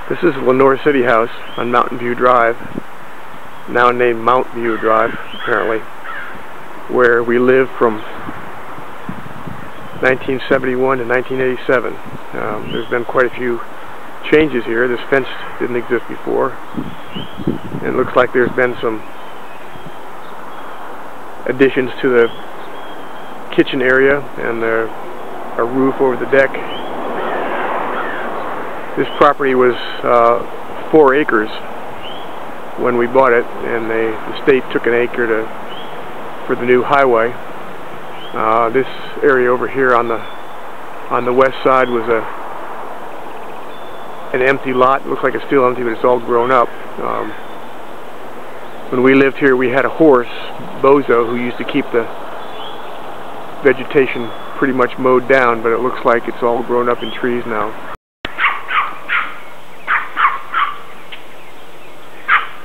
This is Lenore City House on Mountain View Drive, now named Mount View Drive, apparently, where we lived from 1971 to 1987. There's been quite a few changes here. This fence didn't exist before, and it looks like there's been some additions to the kitchen area and a roof over the deck. This property was 4 acres when we bought it, and the state took an acre for the new highway. This area over here on the west side was an empty lot. It looks like it's still empty, but it's all grown up. When we lived here, we had a horse, Bozo, who used to keep the vegetation pretty much mowed down, but it looks like it's all grown up in trees now.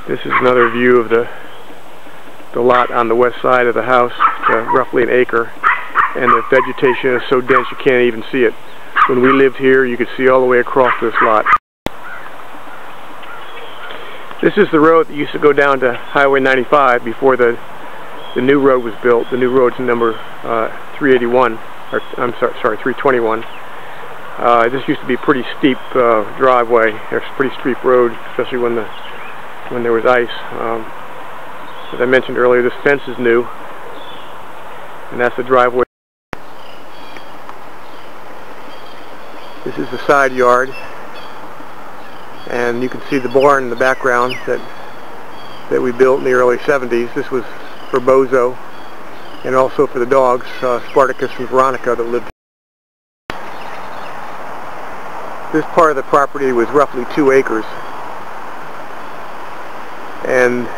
This is another view of the lot on the west side of the house. It's roughly an acre, and the vegetation is so dense you can't even see it. When we lived here, you could see all the way across this lot. This is the road that used to go down to Highway 95 before the new road was built. The new road's number 381, or I'm sorry, 321. This used to be a pretty steep driveway. It's a pretty steep road, especially when there was ice. As I mentioned earlier, this fence is new, and that's the driveway. This is the side yard, and you can see the barn in the background that we built in the early 70s. This was for Bozo, and also for the dogs, Spartacus and Veronica, that lived here. This part of the property was roughly 2 acres. And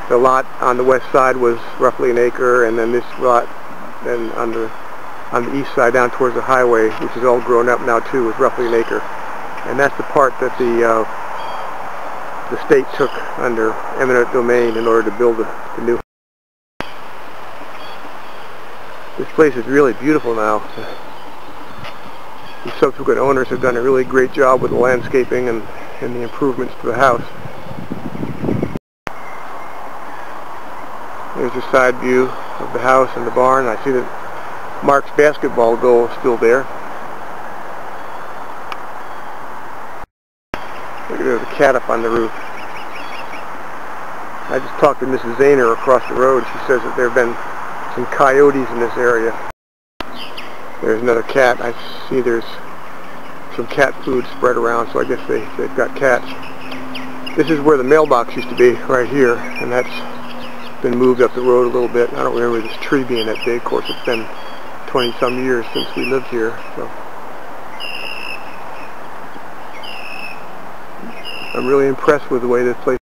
the lot on the west side was roughly an acre, and then this lot then on the east side down towards the highway, which is all grown up now too, was roughly an acre. And that's the part that the state took under eminent domain in order to build the new. This place is really beautiful now. The subsequent owners have done a really great job with the landscaping and the improvements to the house. There's a side view of the house and the barn. I see that Mark's basketball goal is still there. Look at there's a cat up on the roof. I just talked to Mrs. Zahner across the road. She says that there have been some coyotes in this area. There's another cat. I see there's some cat food spread around, so I guess they've got cats. This is where the mailbox used to be, right here, and that's been moved up the road a little bit. I don't remember this tree being that big. Of course, it's been 20-some years since we lived here, so I'm really impressed with the way this place